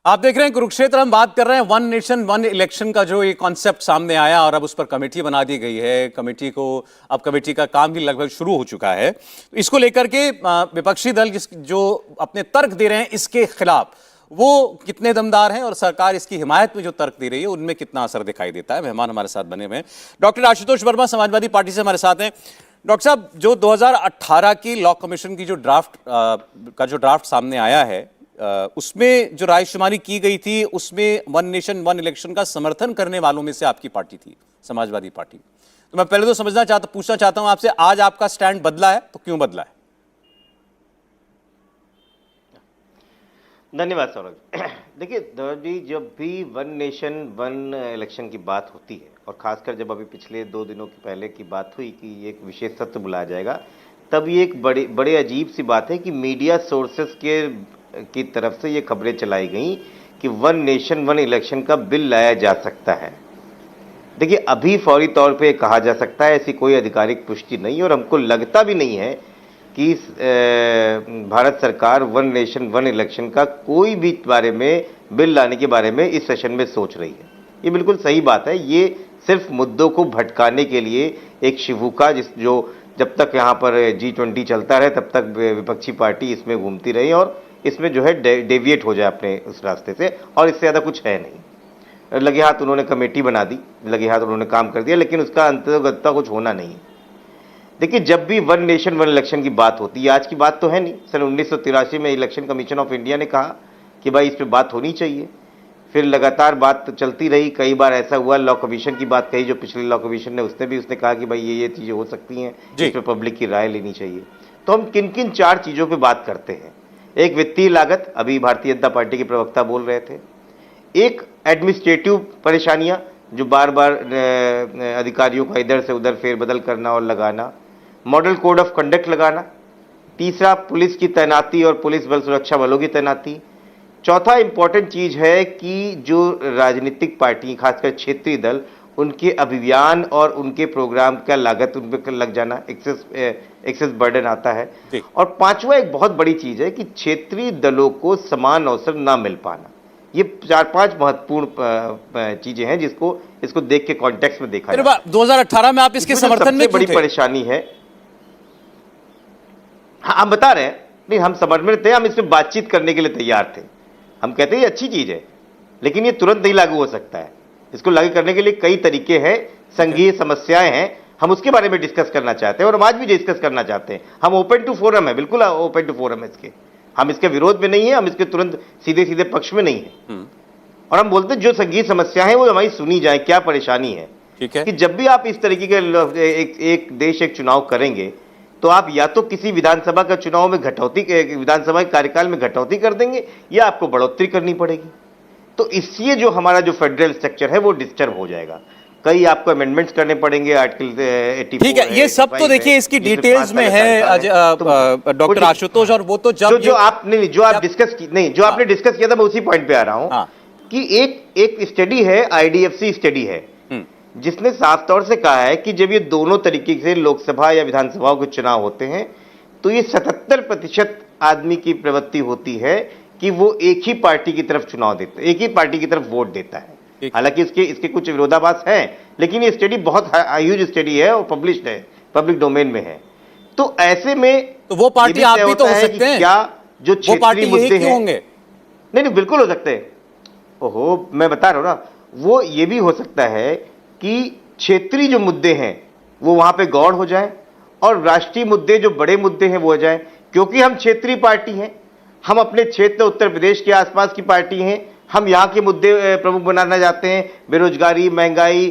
आप देख रहे हैं कुरुक्षेत्र, हम बात कर रहे हैं वन नेशन वन इलेक्शन का जो ये कॉन्सेप्ट सामने आया और अब उस पर कमेटी बना दी गई है। अब कमेटी का काम भी लगभग शुरू हो चुका है। इसको लेकर के विपक्षी दल जो अपने तर्क दे रहे हैं इसके खिलाफ, वो कितने दमदार हैं और सरकार इसकी हिमायत में जो तर्क दे रही है उनमें कितना असर दिखाई देता है। मेहमान हमारे साथ बने हुए हैं डॉक्टर आशुतोष वर्मा, समाजवादी पार्टी से हमारे साथ हैं। डॉक्टर साहब, जो 2018 की लॉ कमीशन की जो ड्राफ्ट सामने आया है, उसमें जो रायशुमारी की गई थी उसमें वन नेशन वन इलेक्शन का समर्थन करने वालों में से आपकी पार्टी थी, समाजवादी पार्टी। तो मैं पहले तो पूछना चाहता हूं आपसे, आज आपका स्टैंड बदला है तो क्यों बदला है? धन्यवाद सौरभ। देखिए जी, जब भी वन नेशन वन इलेक्शन की बात होती है, और खासकर जब अभी पिछले 2 दिनों के पहले की बात हुई कि एक विशेष सत्र बुलाया जाएगा, तब ये एक बड़े अजीब सी बात है कि मीडिया सोर्सेस की तरफ से ये खबरें चलाई गई कि वन नेशन वन इलेक्शन का बिल लाया जा सकता है। देखिए अभी फौरी तौर पे कहा जा सकता है, ऐसी कोई आधिकारिक पुष्टि नहीं, और हमको लगता भी नहीं है कि भारत सरकार वन नेशन वन इलेक्शन का कोई भी बारे में बिल लाने के बारे में इस सेशन में सोच रही है। ये बिल्कुल सही बात है। ये सिर्फ मुद्दों को भटकाने के लिए एक शिवुका, जो जब तक यहाँ पर G20 चलता रहे तब तक विपक्षी पार्टी इसमें घूमती रही और इसमें जो है डेविएट हो जाए अपने उस रास्ते से, और इससे ज़्यादा कुछ है नहीं। लगे हाथ उन्होंने कमेटी बना दी, लगे हाथ उन्होंने काम कर दिया, लेकिन उसका अंतर्गतता कुछ होना नहीं है। देखिए जब भी वन नेशन वन इलेक्शन की बात होती है, आज की बात तो है नहीं, सन 1983 में इलेक्शन कमीशन ऑफ इंडिया ने कहा कि भाई इस पर बात होनी चाहिए। फिर लगातार बात चलती रही, कई बार ऐसा हुआ लॉ कमीशन की बात कही, जो पिछले लॉ कमीशन ने उसने कहा कि भाई ये चीज़ें हो सकती हैं, इस पर पब्लिक की राय लेनी चाहिए। तो हम किन किन 4 चीज़ों पर बात करते हैं। एक वित्तीय लागत, अभी भारतीय जनता पार्टी के प्रवक्ता बोल रहे थे। एक एडमिनिस्ट्रेटिव परेशानियां, जो बार बार अधिकारियों का इधर से उधर फेरबदल करना और लगाना। मॉडल कोड ऑफ कंडक्ट लगाना, तीसरा पुलिस की तैनाती और पुलिस बल सुरक्षा बलों की तैनाती। चौथा इंपॉर्टेंट चीज है कि जो राजनीतिक पार्टी खासकर क्षेत्रीय दल उनके अभियान और उनके प्रोग्राम का लागत उन पर लग जाना, एक्सेस बर्डन आता है। और पांचवा एक बहुत बड़ी चीज है कि क्षेत्रीय दलों को समान अवसर ना मिल पाना। ये 4-5 महत्वपूर्ण चीजें हैं इसको देख के कॉन्टेक्स्ट में देखा जाए। 2018 में आप इसके समर्थन में बड़ी परेशानी है। हाँ, हम बता रहे हैं, नहीं हम समर्थन में थे, हम इस पर बातचीत करने के लिए तैयार थे। हम कहते हैं ये अच्छी चीज है, लेकिन ये तुरंत नहीं लागू हो सकता है। इसको लागू करने के लिए कई तरीके हैं, संघीय समस्याएं हैं, हम उसके बारे में डिस्कस करना चाहते हैं और हम आज भी डिस्कस करना चाहते हैं। हम ओपन टू फोरम है, बिल्कुल ओपन टू फोरम है इसके। हम इसके विरोध में नहीं है, हम इसके तुरंत सीधे सीधे पक्ष में नहीं है। और हम बोलते हैं जो संघीय समस्या है वो हमारी सुनी जाए, क्या परेशानी है। ठीक है कि जब भी आप इस तरीके के एक देश एक चुनाव करेंगे तो आप या तो किसी विधानसभा का चुनाव में घटौती, विधानसभा के कार्यकाल में घटौती कर देंगे या आपको बढ़ोतरी करनी पड़ेगी। तो इससे जो हमारा जो फेडरल स्ट्रक्चर है वो डिस्टर्ब हो जाएगा। कई आपको अमेंडमेंट्स करने पड़ेंगे आर्टिकल 84। ठीक है, ये सब तो देखिए इसकी डिटेल्स में है डॉक्टर आशुतोष, और वो तो जब जो आपने जो आप डिस्कस नहीं जो आपने डिस्कस किया था मैं उसी पॉइंट पे आ रहा हूं कि एक स्टडी है, IDFC स्टडी है, जिसने साफ तौर से कहा है कि जब ये दोनों तरीके से लोकसभा या विधानसभाओं के चुनाव होते हैं तो ये 77% आदमी की प्रवृत्ति होती है कि वो एक ही पार्टी की तरफ चुनाव देता है, एक ही पार्टी की तरफ वोट देता है। हालांकि इसके कुछ विरोधाभास हैं, लेकिन ये स्टडी बहुत ह्यूज स्टडी है और पब्लिश्ड है, पब्लिक डोमेन में है। तो ऐसे में तो वो पार्टी आप भी तो हो सकते हैं, क्या जो क्षेत्रीय मुद्दे हैं होंगे? नहीं बिल्कुल हो सकते हैं। ओहो, मैं बता रहा हूं ना, वो ये भी हो सकता है कि क्षेत्रीय जो मुद्दे हैं वो वहां पे गौड़ हो जाए और राष्ट्रीय मुद्दे जो बड़े मुद्दे हैं वो हो जाए। क्योंकि हम क्षेत्रीय पार्टी हैं, हम अपने क्षेत्र उत्तर प्रदेश के आसपास की पार्टी हैं, हम यहाँ के मुद्दे प्रमुख बनाना चाहते हैं, बेरोजगारी, महंगाई,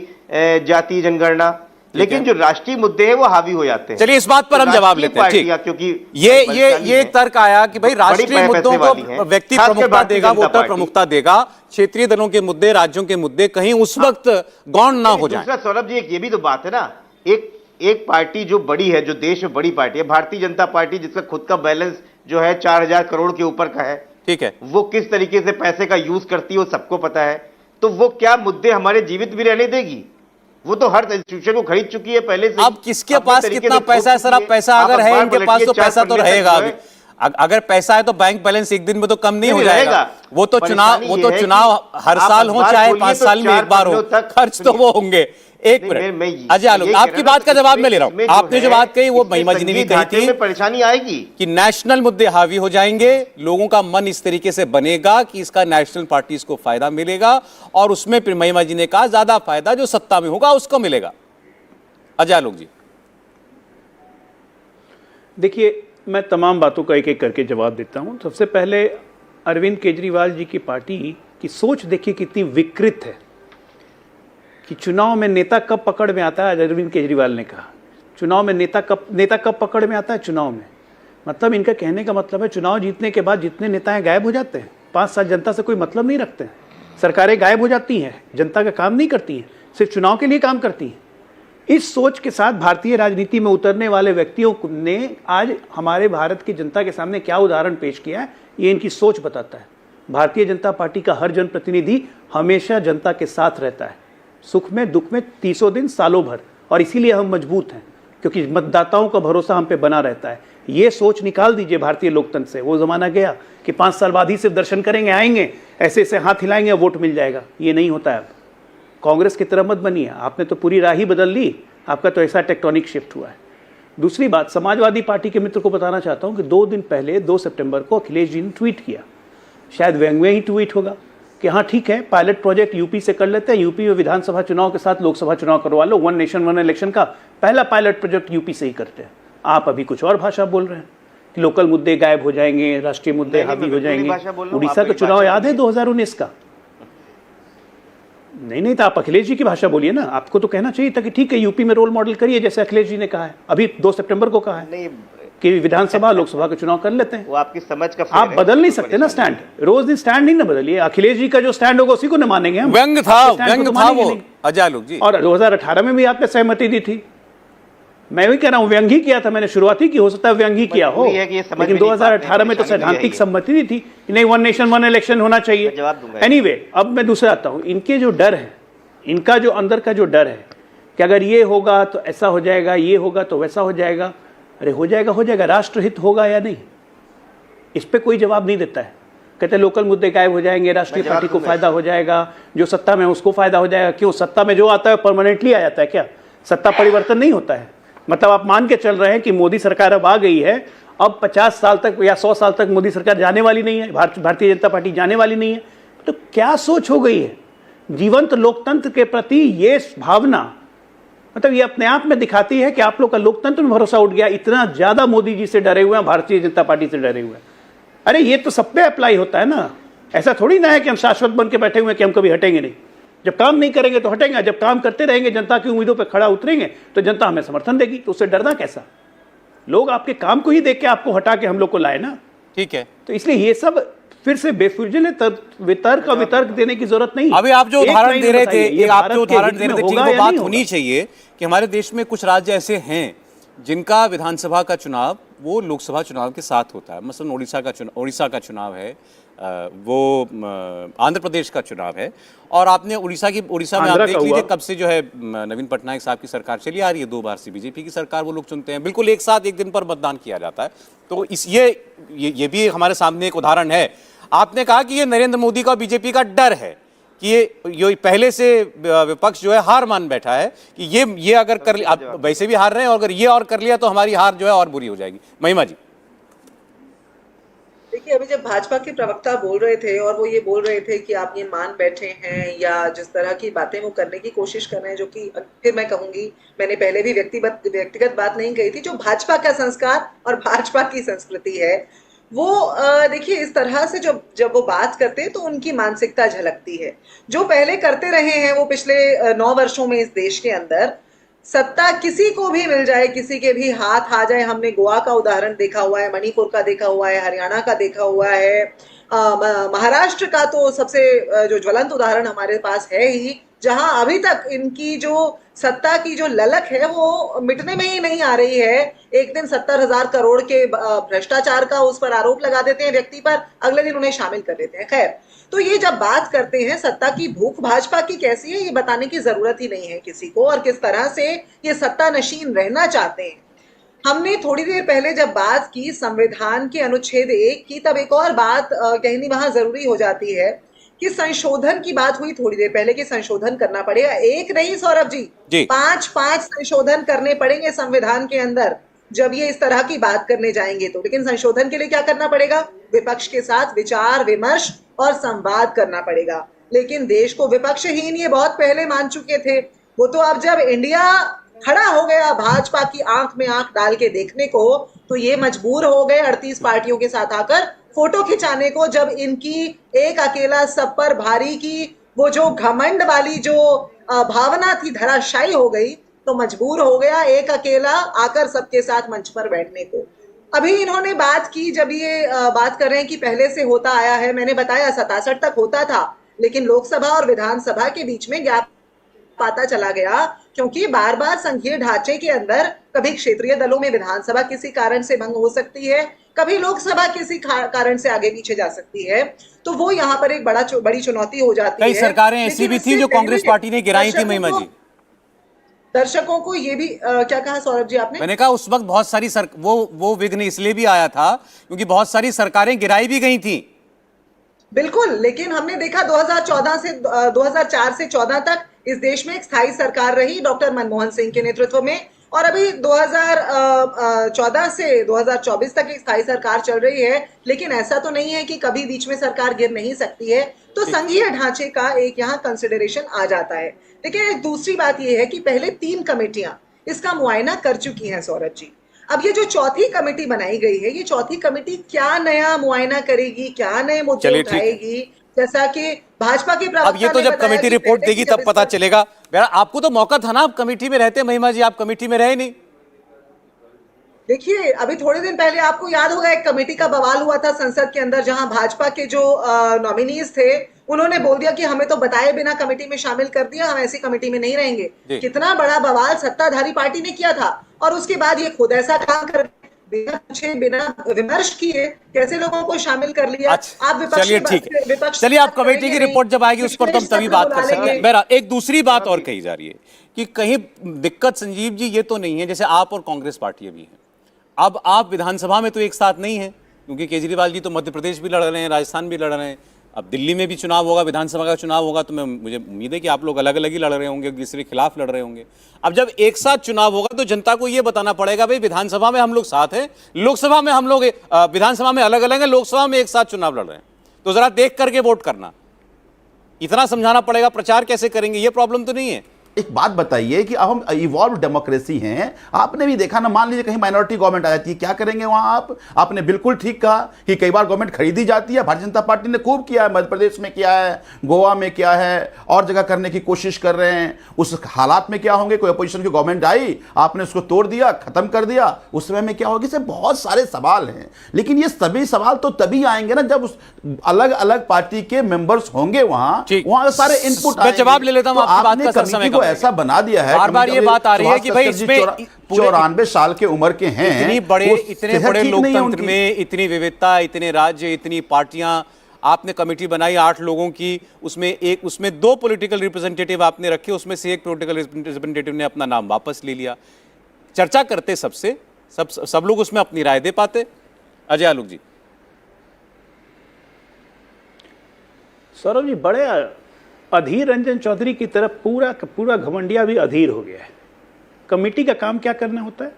जाति जनगणना, लेकिन जो राष्ट्रीय मुद्दे हैं वो हावी हो जाते हैं। चलिए इस बात पर हम जवाब लेते हैं। ठीक, क्योंकि ये एक तर्क आया कि भाई राष्ट्रीय मुद्दों को व्यक्ति प्रमुखता देगा, वोटर प्रमुखता देगा, क्षेत्रीय दलों के मुद्दे, राज्यों के मुद्दे कहीं उस वक्त गौण ना हो जाए। दूसरा सौरभ जी, एक ये भी तो बात है ना, एक पार्टी जो बड़ी है, जो देश में बड़ी पार्टी है, भारतीय जनता पार्टी, जिसका खुद का बैलेंस जो है 4000 करोड़ के ऊपर का है, ठीक है, वो किस तरीके से पैसे का यूज करती है वो सबको पता है। तो वो क्या मुद्दे हमारे जीवित भी रहने देगी? वो तो हर इंस्टीट्यूशन को खरीद चुकी है पहले से। अब किसके पास कितना पैसा है सर? अब पैसा अगर है इनके पास तो पैसा तो रहेगा। अभी अगर पैसा है तो बैंक बैलेंस एक दिन में तो कम नहीं हो जाएगा। वो तो चुनाव हर साल हो चाहे 5 साल में एक बार हो, खर्च तो वो होंगे। एक मिनट अजय आलोक, आपकी बात का जवाब मैं ले रहा हूं। आपने जो बात कही वो महिमा जी ने भी कही थी, परेशानी आएगी कि नेशनल मुद्दे हावी हो जाएंगे, लोगों का मन इस तरीके से बनेगा कि इसका नेशनल पार्टीज को फायदा मिलेगा, और उसमें फिर महिमा जी ने कहा ज्यादा फायदा जो सत्ता में होगा उसको मिलेगा। अजय आलोक जी, देखिए मैं तमाम बातों का एक एक करके जवाब देता हूं। सबसे पहले अरविंद केजरीवाल जी की पार्टी की सोच देखिए कितनी विकृत है कि चुनाव में नेता कब पकड़ में आता है। अरविंद केजरीवाल ने कहा चुनाव में नेता कब पकड़ में आता है चुनाव में, मतलब इनका कहने का मतलब है चुनाव जीतने के बाद जितने नेताएं गायब हो जाते हैं, 5 साल जनता से कोई मतलब नहीं रखते हैं, सरकारें गायब हो जाती हैं, जनता का काम नहीं करती हैं, सिर्फ चुनाव के लिए काम करती हैं। इस सोच के साथ भारतीय राजनीति में उतरने वाले व्यक्तियों ने आज हमारे भारत की जनता के सामने क्या उदाहरण पेश किया है, ये इनकी सोच बताता है। भारतीय जनता पार्टी का हर जनप्रतिनिधि हमेशा जनता के साथ रहता है, सुख में दुख में, 300 दिन सालों भर, और इसीलिए हम मजबूत हैं क्योंकि मतदाताओं का भरोसा हम पे बना रहता है। ये सोच निकाल दीजिए भारतीय लोकतंत्र से। वो जमाना गया कि 5 साल बाद ही सिर्फ दर्शन करेंगे, आएंगे, ऐसे ऐसे हाथ हिलाएंगे, वोट मिल जाएगा। ये नहीं होता है। अब कांग्रेस की तरह मत बनिए, आपने तो पूरी राह ही बदल ली, आपका तो ऐसा टेक्टोनिक शिफ्ट हुआ है। दूसरी बात, समाजवादी पार्टी के मित्र को बताना चाहता हूं कि 2 दिन पहले 2 सितंबर को अखिलेश जी ने ट्वीट किया, शायद व्यंग्य ही ट्वीट होगा, कि हाँ ठीक है पायलट प्रोजेक्ट यूपी से कर लेते हैं, यूपी में विधानसभा चुनाव के साथ लोकसभा चुनाव करवा लो, 1 नेशन 1 इलेक्शन का पहला पायलट प्रोजेक्ट यूपी से ही करते हैं। आप अभी कुछ और भाषा बोल रहे हैं कि लोकल मुद्दे गायब हो जाएंगे, राष्ट्रीय मुद्दे हावी हो जाएंगे। उड़ीसा का चुनाव याद है 2019 का? नहीं तो आप अखिलेश जी की भाषा बोलिए ना। आपको तो कहना चाहिए था कि ठीक है यूपी में रोल मॉडल करिए, जैसे अखिलेश जी ने कहा है, अभी 2 सितंबर को कहा है कि विधानसभा लोकसभा का चुनाव कर लेते हैं। वो आपकी समझ का आप बदल नहीं सकते ना स्टैंड, रोज दिन स्टैंड नहीं ना बदलिए। अखिलेश जी का जो स्टैंड होगा उसी को न मानेंगे हम। व्यंग था वो अजय आलोक जी। और 2018 में भी आपने सहमति दी थी, मैं भी कह रहा हूं व्यंग ही किया था, मैंने शुरुआत ही की, हो सकता है व्यंग ही किया हो, मजबूरी है कि ये समझ लेकिन में नहीं 2018 में तो पाते हैं, सैद्धांतिक परेशानी सम्मति नहीं थी कि नहीं वन नेशन वन इलेक्शन होना चाहिए। जवाब दूंगा। एनीवे, अब मैं दूसरा आता हूं, इनके जो डर है, इनका जो अंदर का जो डर है कि अगर ये होगा तो ऐसा हो जाएगा, ये होगा तो वैसा हो जाएगा। अरे हो जाएगा, राष्ट्रहित होगा या नहीं, इस पर कोई जवाब नहीं देता है। कहते हैं लोकल मुद्दे गायब हो जाएंगे, राष्ट्रीय पार्टी को फायदा हो जाएगा, जो सत्ता में उसको फायदा हो जाएगा। क्यों? सत्ता में जो आता है परमानेंटली आ जाता है क्या? सत्ता परिवर्तन नहीं होता है। मतलब आप मान के चल रहे हैं कि मोदी सरकार अब आ गई है, अब 50 साल तक या 100 साल तक मोदी सरकार जाने वाली नहीं है, भारतीय जनता पार्टी जाने वाली नहीं है। तो क्या सोच हो गई है? जीवंत लोकतंत्र के प्रति ये भावना, मतलब ये अपने आप में दिखाती है कि आप लोग का लोकतंत्र में भरोसा उठ गया। इतना ज्यादा मोदी जी से डरे हुए हैं, भारतीय जनता पार्टी से डरे हुए हैं। अरे ये तो सब पे अप्लाई होता है ना, ऐसा थोड़ी ना है कि हम शाश्वत बन के बैठे हुए हैं कि हम कभी हटेंगे नहीं। जब काम नहीं करेंगे तो हटेंगे, जब काम करते रहेंगे, जनता की उम्मीदों पर खड़ा उतरेंगे तो जनता हमें समर्थन देगी। तो उससे डरना कैसा? लोग आपके काम को ही देख के आपको हटा के हम लोग को लाए ना। ठीक है, तो इसलिए ये सब फिर से बेफिजुल वितर्क देने की जरूरत नहीं। अभी आप जो उदाहरण दे रहे थे, ठीक वो बात नहीं होनी चाहिए कि हमारे देश में कुछ राज्य ऐसे हैं जिनका विधानसभा का चुनाव वो लोकसभा चुनाव के साथ होता है। मसलन उड़ीसा का चुनाव है, वो आंध्र प्रदेश का चुनाव है। और आपने उड़ीसा में आप देख लीजिए कब से जो है नवीन पटनायक साहब की सरकार चली आ रही है, 2 बार से बीजेपी की सरकार वो लोग चुनते हैं, बिल्कुल एक साथ एक दिन पर मतदान किया जाता है। तो ये भी हमारे सामने एक उदाहरण है। आपने कहा कि ये नरेंद्र मोदी का बीजेपी का डर है कि ये पहले से विपक्ष जो है हार मान बैठा है कि ये अगर कर लिया, आप वैसे भी हार रहे हैं और अगर ये और कर लिया तो हमारी हार जो है और बुरी हो जाएगी। महिमा जी, देखिए, अभी जब भाजपा के प्रवक्ता बोल रहे थे और वो ये बोल रहे थे कि आप ये मान बैठे हैं या जिस तरह की बातें वो करने की कोशिश कर रहे हैं, जो कि फिर मैं कहूंगी, मैंने पहले भी व्यक्तिगत बात नहीं कही थी, जो भाजपा का संस्कार और भाजपा की संस्कृति है वो देखिए इस तरह से जब वो बात करते हैं तो उनकी मानसिकता झलकती है। जो पहले करते रहे हैं वो पिछले 9 वर्षों में इस देश के अंदर, सत्ता किसी को भी मिल जाए, किसी के भी हाथ आ जाए। हमने गोवा का उदाहरण देखा हुआ है, मणिपुर का देखा हुआ है, हरियाणा का देखा हुआ है, महाराष्ट्र का तो सबसे जो ज्वलंत उदाहरण हमारे पास है ही, जहां अभी तक इनकी जो सत्ता की जो ललक है वो मिटने में ही नहीं आ रही है। एक दिन 70,000 करोड़ के भ्रष्टाचार का उस पर आरोप लगा देते हैं व्यक्ति पर, अगले दिन उन्हें शामिल कर देते हैं। खैर, तो ये जब बात करते हैं सत्ता की भूख भाजपा की कैसी है, ये बताने की जरूरत ही नहीं है किसी को, और किस तरह से ये सत्ता नशीन रहना चाहते हैं। हमने थोड़ी देर पहले जब बात की संविधान के अनुच्छेद 1 की, तब एक और बात कहनी वहां जरूरी हो जाती है कि संशोधन की बात हुई थोड़ी देर पहले कि संशोधन करना पड़ेगा। एक नहीं सौरभ जी, 5 संशोधन करने पड़ेंगे संविधान के अंदर जब ये इस तरह की बात करने जाएंगे तो। लेकिन संशोधन के लिए क्या करना पड़ेगा? विपक्ष के साथ विचार विमर्श और संवाद करना पड़ेगा। लेकिन देश को विपक्षहीन ये बहुत पहले मान चुके थे। वो तो अब जब इंडिया खड़ा हो गया भाजपा की आंख में आंख डाल के देखने को, तो ये मजबूर हो गए 38 पार्टियों के साथ आकर फोटो खिंचाने को। जब इनकी एक अकेला सब पर भारी की वो जो घमंड वाली जो भावना थी धराशायी हो गई, तो मजबूर हो गया एक अकेला आकर सबके साथ मंच पर बैठने को। अभी इन्होंने बात की, जब ये बात कर रहे हैं कि पहले से होता आया है, मैंने बताया 67 तक होता था, लेकिन लोकसभा और विधानसभा के बीच में गैप पाता चला गया, क्योंकि बार बार संघीय ढांचे के अंदर कभी क्षेत्रीय दलों में विधानसभा किसी कारण से भंग हो सकती है, कभी लोकसभा किसी कारण से आगे पीछे जा सकती है। तो वो यहाँ पर एक बड़ी चुनौती हो जाती है। कई सरकारें ऐसी भी थी जो कांग्रेस पार्टी ने गिराई थी। महिमा जी, दर्शकों को ये भी क्या कहा सौरभ जी आपने? मैंने कहा उस वक्त बहुत सारी वो विघ्न इसलिए भी आया था क्योंकि बहुत सारी सरकारें गिराई भी गई थी। बिल्कुल, लेकिन हमने देखा 2004 से 14 तक इस देश में एक स्थायी सरकार रही डॉक्टर मनमोहन सिंह के नेतृत्व में, और अभी 2014 से 2024 तक एक स्थायी सरकार चल रही है। लेकिन ऐसा तो नहीं है कि कभी बीच में सरकार गिर नहीं सकती है। तो संघीय ढांचे का एक यहाँ कंसिडरेशन आ जाता है। लेकिन दूसरी बात यह है कि पहले 3 कमेटियां इसका मुआयना कर चुकी हैं सौरभ जी। अब ये जो चौथी कमेटी बनाई गई है, ये चौथी कमेटी क्या नया मुआयना करेगी, क्या नए मुद्दे उठाएगी, जैसा कि भाजपा के प्रवक्ता अब ये तो जब कमेटी रिपोर्ट देगी तब पता चलेगा। आपको तो मौका था ना, आप कमेटी में रहते। महिमा जी, आप कमेटी में रहे नहीं। देखिए, अभी थोड़े दिन पहले आपको याद होगा एक कमेटी का बवाल हुआ था संसद के अंदर, जहां भाजपा के जो नॉमिनीज थे उन्होंने बोल दिया कि हमें तो बताए बिना कमेटी में शामिल कर दिया, हम ऐसी कमेटी में नहीं रहेंगे। कितना बड़ा बवाल सत्ताधारी पार्टी ने किया था, और उसके बाद ये खुद ऐसा काम कर बिना पूछे बिना विमर्श किए कैसे लोगों को शामिल कर लिया। आप चलिए ठीक है, चलिए आप कमेटी की रिपोर्ट जब आएगी उस पर तो हम तभी बात कर सकते हैं। मेरा एक दूसरी बात और कही जा रही है कि कहीं दिक्कत संजीव जी ये तो नहीं है, जैसे आप और कांग्रेस पार्टी भी है, अब आप विधानसभा में तो एक साथ नहीं है, क्योंकि केजरीवाल जी तो मध्य प्रदेश भी लड़ रहे हैं, राजस्थान भी लड़ रहे हैं, अब दिल्ली में भी चुनाव होगा, विधानसभा का चुनाव होगा, तो मुझे उम्मीद है कि आप लोग अलग अलग ही लड़ रहे होंगे, एक दूसरे के खिलाफ लड़ रहे होंगे। अब जब एक साथ चुनाव होगा तो जनता को यह बताना पड़ेगा भाई विधानसभा में हम लोग साथ हैं, लोकसभा में हम लोग विधानसभा में अलग अलग हैं, लोकसभा में एक साथ चुनाव लड़ रहे हैं, तो जरा देख करके वोट करना, इतना समझाना पड़ेगा। प्रचार कैसे करेंगे, ये प्रॉब्लम तो नहीं है। एक बात बताइए कि अब हम इवॉल्व डेमोक्रेसी हैं, आपने भी देखा ना, मान लीजिए कहीं माइनॉरिटी गवर्नमेंट आ जाती है, क्या करेंगे वहां आप? आपने बिल्कुल ठीक कहा कि कई बार गवर्नमेंट खरीदी जाती है, भारतीय जनता पार्टी ने खूब किया है, मध्य प्रदेश में किया है, गोवा में किया है, और जगह करने की कोशिश कर रहे हैं। उस हालात में क्या होंगे, कोई अपोजिशन की गवर्नमेंट आई, आपने उसको तोड़ दिया, खत्म कर दिया, उस समय में क्या होगी? इससे बहुत सारे सवाल हैं, लेकिन ये सभी सवाल तो तभी आएंगे ना जब उस अलग अलग पार्टी के मेंबर्स होंगे वहां सारे इनपुट। मैं जवाब ले लेता हूं, आपकी बात का समय को ऐसा बना दिया है, बार बार ये बात आ रही है कि भाई इसमें 94 साल के उम्र के हैं, इतने बड़े लोकतंत्र में इतनी विविधता, इतने राज्य, इतनी पार्टियां, आपने कमेटी बनाई 8 लोगों की, उसमें 2 पॉलिटिकल रिप्रेजेंटेटिव आपने रखे, उसमें से एक पॉलिटिकल रिप्रेजेंटेटिव ने अपना नाम वापस ले लिया। चर्चा करते सबसे, सब लोग उसमें अपनी राय दे पाते। अजय आलोक जी। सौरभ जी, बड़े अधीर रंजन चौधरी की तरफ पूरा घमंडिया भी अधीर हो गया है। कमेटी का काम क्या करना होता है?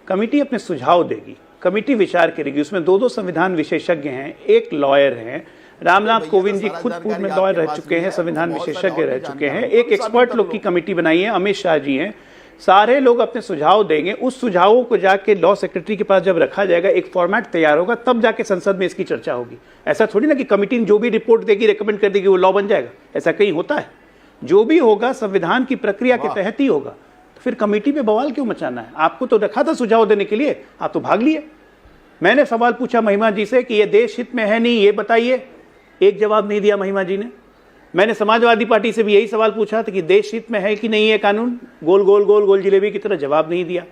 कमेटी अपने सुझाव देगी, कमेटी विचार करेगी, उसमें 2 संविधान विशेषज्ञ हैं, एक लॉयर हैं, रामनाथ कोविंद जी खुद पूर्व में लॉयर रह चुके हैं, संविधान विशेषज्ञ रह चुके हैं, एक एक्सपर्ट लोग की कमेटी बनाई है, अमित शाह जी हैं, सारे लोग अपने सुझाव देंगे। उस सुझावों को जाके लॉ सेक्रेटरी के पास जब रखा जाएगा, एक फॉर्मेट तैयार होगा, तब जाके संसद में इसकी चर्चा होगी। ऐसा थोड़ी ना कि कमेटी जो भी रिपोर्ट देगी, रेकमेंड कर देगी, वो लॉ बन जाएगा, ऐसा कहीं होता है? जो भी होगा संविधान की प्रक्रिया के तहत ही होगा। तो फिर कमेटी पे बवाल क्यों मचाना है? आपको तो रखा था सुझाव देने के लिए, आप तो भाग लिए। मैंने सवाल पूछा महिमा जी से कि ये देश हित में है नहीं, ये बताइए, एक जवाब नहीं दिया महिमा जी ने। मैंने समाजवादी पार्टी से भी यही सवाल पूछा था कि देश हित में है कि नहीं है कानून, गोल गोल गोल गोल जिलेबी की तरह जवाब नहीं दिया।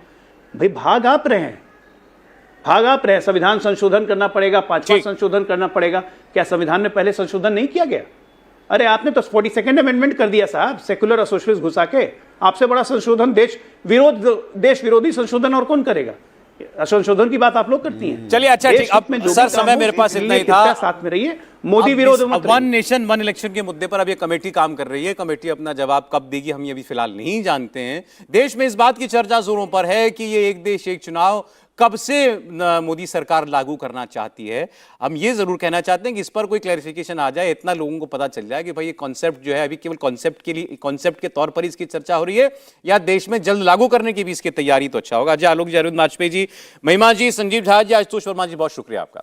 भाई भाग आप रहे हैं, संविधान संशोधन करना पड़ेगा, 5वां संशोधन करना पड़ेगा। क्या संविधान में पहले संशोधन नहीं किया गया? अरे आपने तो 42nd अमेंडमेंट कर दिया साहब, सेक्युलर और सोशलिस्ट घुसा के। आपसे बड़ा संशोधन, देश विरोधी संशोधन और कौन करेगा? संशोधन की बात आप लोग करती हैं। चलिए अच्छा ठीक, अब सर समय मेरे पास इतना ही था, साथ में रहिए, मोदी विरोध मत। 1 नेशन 1 इलेक्शन के मुद्दे पर अब ये कमेटी काम कर रही है, कमेटी अपना जवाब कब देगी हम ये भी फिलहाल नहीं जानते हैं। देश में इस बात की चर्चा जोरों पर है कि ये एक देश एक चुनाव कब से मोदी सरकार लागू करना चाहती है। हम ये जरूर कहना चाहते हैं कि इस पर कोई क्लैरिफिकेशन आ जाए, इतना लोगों को पता चल जाए कि भाई ये कॉन्सेप्ट जो है अभी केवल कॉन्सेप्ट के तौर पर इसकी चर्चा हो रही है या देश में जल्द लागू करने की भी इसकी तैयारी, तो अच्छा होगा। अजय आलोक जी, अरविंद वाजपेयी जी, महिमा जी, संजीव झा जी, आशुतोष वर्मा जी, बहुत शुक्रिया आपका।